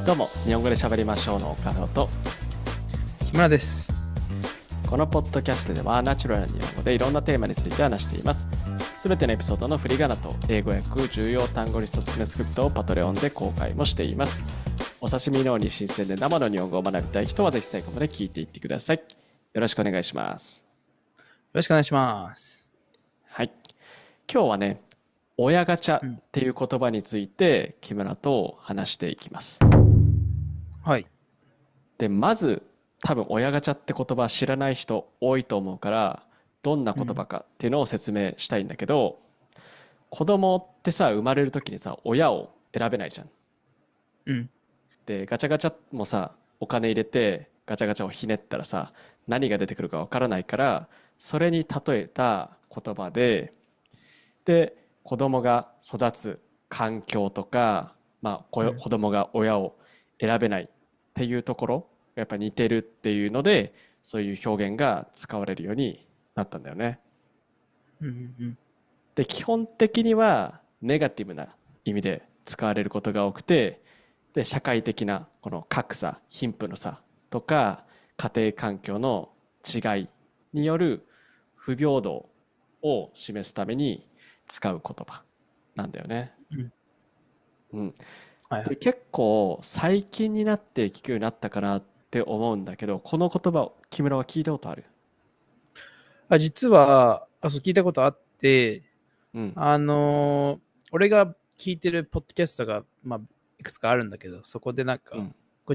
どうも、日本語で喋りましょうの岡野と、木村です。このポッドキャストではナチュラルな日本語でいろんなテーマについて話しています。すべてのエピソードの振り仮名と英語訳、重要単語リスト付きのスクリプトをパトレオンで公開もしています。お刺身のように新鮮で生の日本語を学びたい人はぜひ最後まで聞いていってください。よろしくお願いします。よろしくお願いします。はい。今日はね、親ガチャっうん。ていう言葉について木村と話していきます。はい。で、まず多分親ガチャって言葉知らない人多いと思うから、どんな言葉うん。かっていうのを説明したいんだけど、子供ってさ、生まれる時にさ、親を選べないじゃん。うん。で、ガチャガチャもさ、お金入れてガチャガチャをひねったらさ、何が出てくるかわからないから、それに例えた言葉で、子供が育つ環境とか、まあ、うん。子供が親を選べないっていうところがやっぱ似てるっていうので、そういう表現が使われるようになったんだよね。うん。うん。で、基本的にはネガティブな意味で使われることが多くて、で、社会的なこの格差、貧富の差とか、家庭環境の違いによる不平等を示すために使う言葉なんだよね。うん。うん。で、はいはい。結構最近になって聞くようになったかなって思うんだけど、この言葉を木村は聞いたことある？実は、そう聞いたことあって、うん。俺が聞いてるポッドキャストが、いくつかあるんだけど、そこでうん。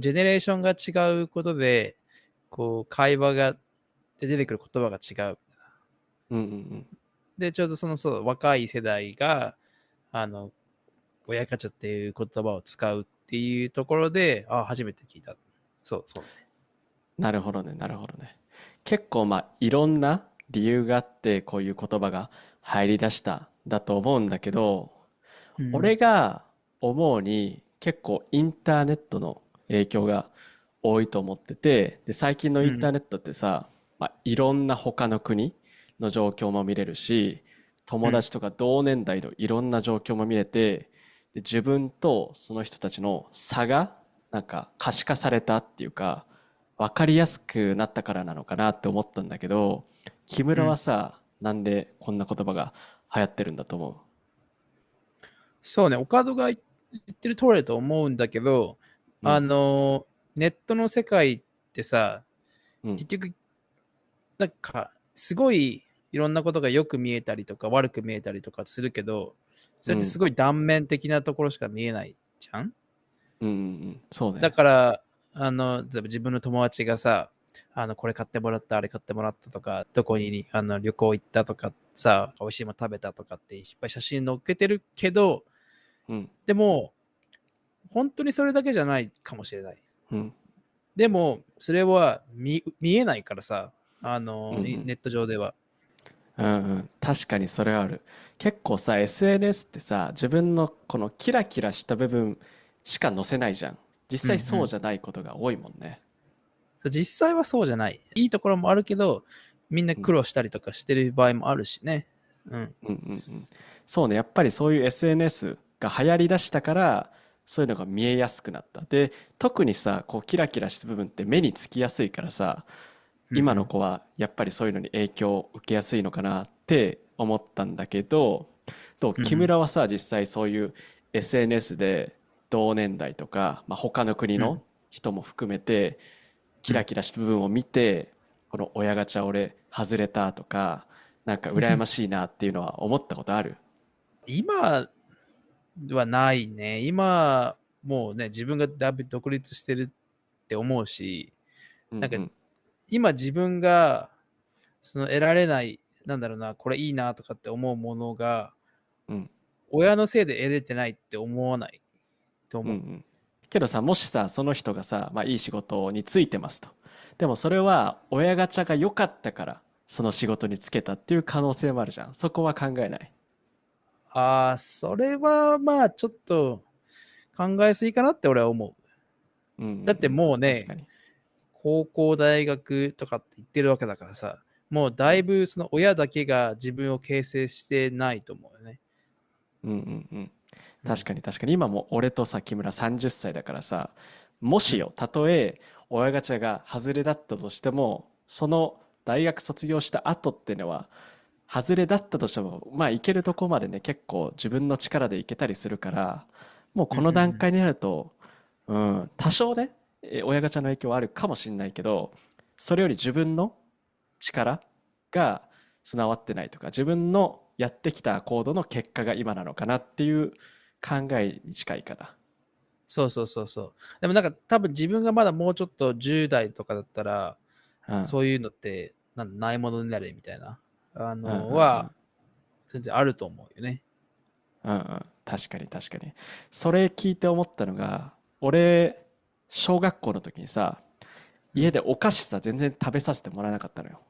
ジェネレーションが違うことで、会話で出てくる言葉が違う。うんうんうん。で、ちょうど若い世代が、あの、親ガチャっていう言葉を使うっていうところで、初めて聞いた。そうだね。なるほどね、なるほどね。結構まあいろんな理由があってこういう言葉が入り出しただと思うんだけど、うん。俺が思うに結構インターネットの影響が多いと思ってて、で最近のうん。インターネットってさ、まあ、いろんな他の国の状況も見れるし、友うん。達とか同年代のいろんな状況も見れて、で自分とその人たちの差がなんか可視化されたっていうか、分かりやすくなったからなのかなって思ったんだけど、木村はうん。さ、なんでこんな言葉が流行ってるんだと思そうね、岡戸が言ってる通りだと思うんだけど、う？うん、ネットの世界ってさ、うん、結局、すごいいろんなことがよく見えたりとか悪く見えたりとかするけど、それってすうん、ごい断面的なところしか見えないじゃん。うん、うん、そうだね。から、例えば自分の友達がさ、これ買ってもらった、あれ買ってもらったとか、どこに、旅行行ったとかさ、美味しいもの食べたとかっていっぱい写真載っけてるけど、うん、でも、本当にそれだけじゃないかもしれない。うん、でも、それは見えないからさ、うん、うん、ネット上では。うん、うん、確かにそれはある。結構さ、SNS ってさ、自分のこのキラキラした部分しか載せないじゃん。実うんう際そうん。じゃないことが多いもんね。実際はそうじゃない。いいところもあるけど、みんなうん、苦労したりとかしてる場合もあるしね。うん。うん、うん、うん。そうね、やっぱりそういう SNS が流行りだしたから、そういうのが見えやすくなった。で、特にさ、こうキラキラした部分って目につきやすいからさ、今のうん子はやっぱりそういうのに影響を受けやすいのかなって思ったんだけど、うん。うん木村はさ、実際そういう SNS で同年代とか、まあ、他の国うん。の人も含めてキうん。ラキラした部分を見て、この親ガチャ俺外れたとか、なんか羨ましいなっていうのは思ったことある？今はないね。今、もうね、自分がだいぶ独立してるって思うし、なんかうんうん今自分がその得られない、なんだろうな、これいいなとかって思うものが、うん。親のせいで得れてないって思わないと思う。うんうん。けどさ、もしさ、その人がさ、まあいい仕事に就いてますと。でもそれは親ガチャが良かったから、その仕事に就けたっていう可能性もあるじゃん。そこは考えない？それはちょっと考えすぎかなって俺は思う。うんうんうだってん。もうね、確かに。高校、大学とかって言ってるわけだからさ、もうだいうん。ぶその親だけが自分を形成してないと思うよね。うんうんうん。うん。確かに確かに。今も俺とさ、木村30歳だからさ、もしよ、たとえ親ガチャが外れだったとしても、その大学卒業した後っていうのは、外れだったとしても、まあ行けるとこまでね、結構自分の力で行けたりするから、もうこのうんうんうん。段階になると、多少ね、親ガチャの影響はあるかもしれないけど、それより自分の力が備わってないとか、自分のやってきた行動の結果が今なのかなっていう考えに近いかそうそうそうそう。でもなんか多分自分がまだもうちょっと10代とかだったら、な。そういうのってないものになれみたいな、うんうんうんうん。は全然あると思うよね。うんうん。確かに確かに。それ聞いて思ったのが、俺、小学校の時にさ、うん。家でお菓子さ、全然食べさせてもらえなかったのよ。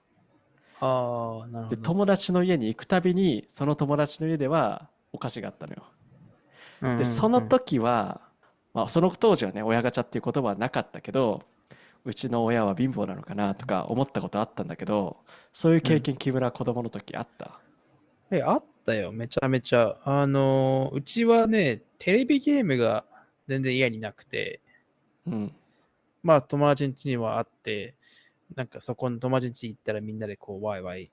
ああ、なるで、ほど。友達の家に行くたびに、その友達の家ではお菓子があったのよ。うんで、そのうんうん。時は、まあ、その当時はね、親ガチャっていう言葉はなかったけど、うちの親は貧乏なのかなとか思ったことあったんだけど、そういううん。経験、木村は子供の時あった？あったよ、めちゃめちゃ。うちはね、テレビゲームが全然家になくて、うん。まあ友達ん家にはあって、なんかそこの友達ん家行ったらみんなでこうワイワイ、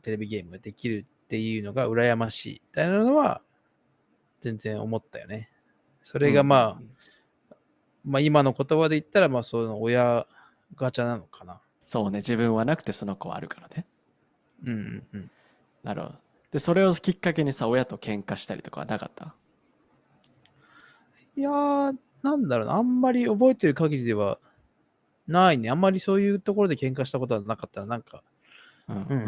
テレビゲームができるっていうのが羨ましいみたいなのは全然思ったよね。そうんうれがん。まあ今の言葉で言ったら、まあその親ガチャなのかな。そうね、自分はなくてその子はあるからね。うんうんうん。なるほど。で、それをきっかけにさ、親と喧嘩したりとかはなかった？いやー、なんだろうな、あんまり覚えてる限りではないね。あんまりそういうところで喧嘩したことはなかったら、なんか、うん。うん、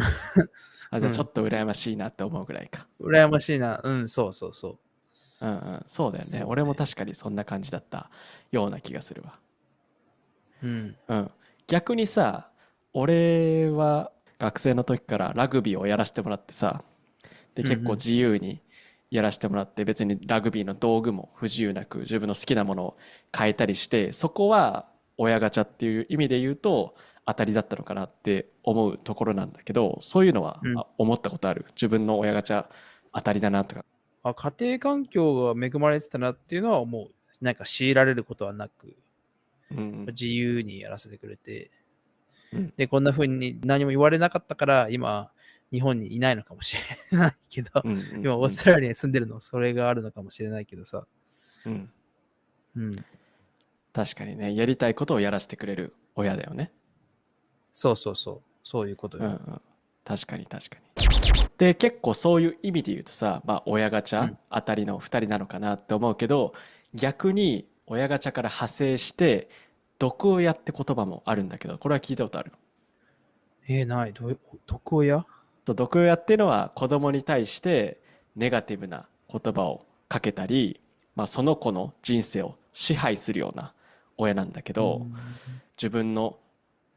あ、じゃあちょうん。っと羨ましいなって思うぐらいか。羨ましいな。うん、そうそうそう。うんうん。そうだよね。俺もそうね。確かにそんな感じだったような気がするわ。うん。うん。逆にさ、俺は学生の時からラグビーをやらせてもらってさ、で、結構うんうん。自由にやらせてもらって、別にラグビーの道具も不自由なく自分の好きなものを変えたりして、そこは親ガチャっていう意味で言うと当たりだったのかなって思うところなんだけど、そういうのはうん。思ったことある？自分の親ガチャ当たりだなとか。家庭環境が恵まれてたなっていうのは思う。なんか強いられることはなく、うん自由にやらせてくれて、うん。で、こんな風に何も言われなかったから、今、日本にいないのかもしれないけど、うんうん今、オーうんストラリアに住んでるの、それがあるのかもしれないけどさ。うん。うん。確かにね、やりたいことをやらせてくれる親だよね。そうそうそう。そういうことよ。うんうん。確かに確かに。で、結構そういう意味で言うとさ、まあ親ガチャうん。あたりの2人なのかなって思うけど、逆に親ガチャから派生して毒親って言葉もあるんだけど、これは聞いたことある？ない。毒親。そう、毒親っていうのは子供に対してネガティブな言葉をかけたり、まあその子の人生を支配するような親なんだけうど、ん。自分の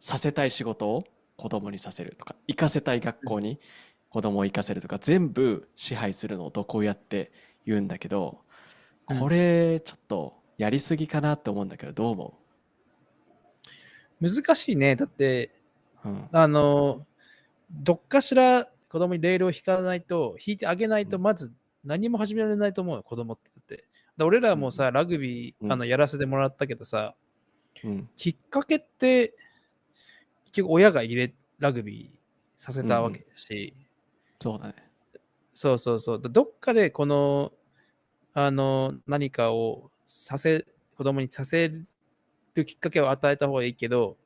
させたい仕事を子供にさせるとか、行かせたい学校に子供を行かせるとか、全部支配するのを毒親って言うんだけど、こうん。れちょっとやりすぎかなって思うんだけど、どう思難しいね。だって、う？うん。どっかしら子供にレールを引いてあげないと、うん。まず何も始められないと思うよ、子供って。だって。俺らうん。もさ、ラグビー、うん。やらせてもらったけどさ、うん。きっかけって、結局親がラグビーさせうん。うん。たわけだし、そうだね。そうそうそう。どっかで何かを子供にさせるきっかけを与えた方がいいけど、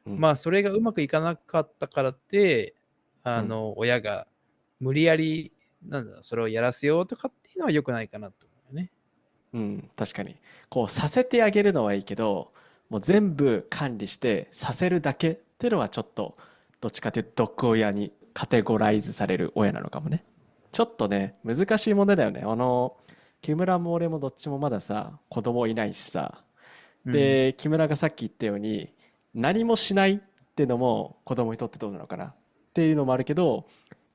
うん。まあ、それがうまくいかなかったからって、うん。親が無理やり、それをやらせようとかっていうのは良くないかなと思うよね。うん。確かに。こうさせてあげるのはいいけど、もう全部管理してさせるだけっていうのはちょっと、どっちかというと毒親にカテゴライズされる親なのかもね。ちょっとね、難しい問題だよね。木村も俺もどっちもまださ、子供いないしさ。うん。で、木村がさっき言ったように、何もしないっていうのも子供にとってどうなのかなっていうのもあるけど、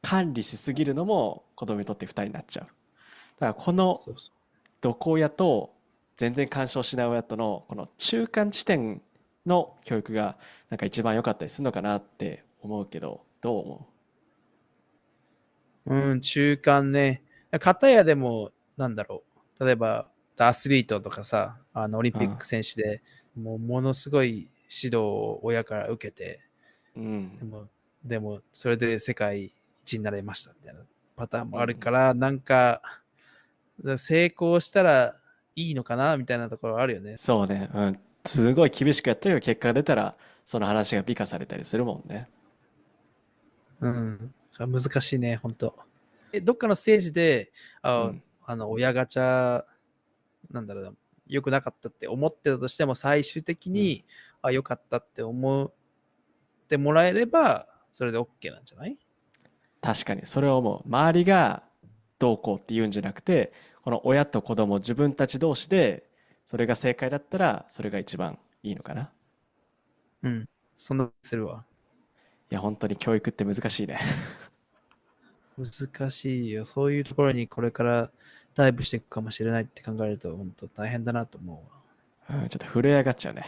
管理しすぎるのも子供にとって負担になっちゃう。だからこのそうそ毒親と全然干渉しない親とのこの中間地点の教育がなんか一番良かったりするのかなって思うけど、どう思う。うん、中間ね。片やでも、例えば、アスリートとかさ、オリンピック選手で、もうものすごい指導を親から受けて、でもそれで世界一になれましたみたいなパターンもあるから、なんか、成功したらいいのかなみたいなところあるよね。そうね。すごい厳しくやったけど結果が出たらその話が美化されたりするもんね。難しいね、本当。どっかのステージで、親ガチャ、なんだろう、良くなかったって思ってたとしても、最終的に、良かったって思ってもらえれば、それで OK なんじゃない？確かにそれを思う。周りがどうこうって言うんじゃなくて、この親と子供自分たち同士でそれが正解だったらそれが一番いいのかな。そんなするわ。いや本当に教育って難しいね。難しいよ。そういうところにこれからダイブしていくかもしれないって考えると、本当大変だなと思うわ。ちょっと震え上がっちゃうね。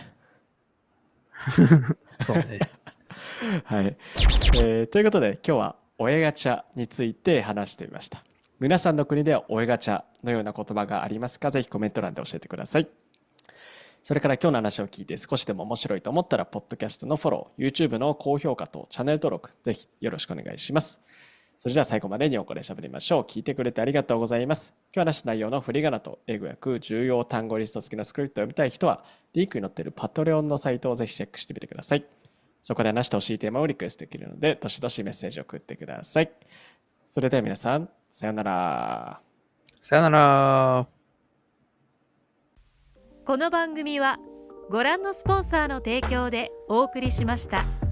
そうね。はい、ということで今日は親ガチャについて話してみました。皆さんの国では親ガチャのような言葉がありますか？ぜひコメント欄で教えてください。それから今日の話を聞いて少しでも面白いと思ったら、ポッドキャストのフォロー、YouTube の高評価とチャンネル登録、ぜひよろしくお願いします。それじゃあ最後まで日本語で喋りましょう。聞いてくれてありがとうございます。今日話した内容の振り仮名と英語訳、重要単語リスト付きのスクリプトを読みたい人は、リンクに載っている Patreon のサイトをぜひチェックしてみてください。そこで話してほしいテーマをリクエストできるので、どしどしメッセージを送ってください。それでは皆さん、さようなら。さよなら。この番組はご覧のスポンサーの提供でお送りしました。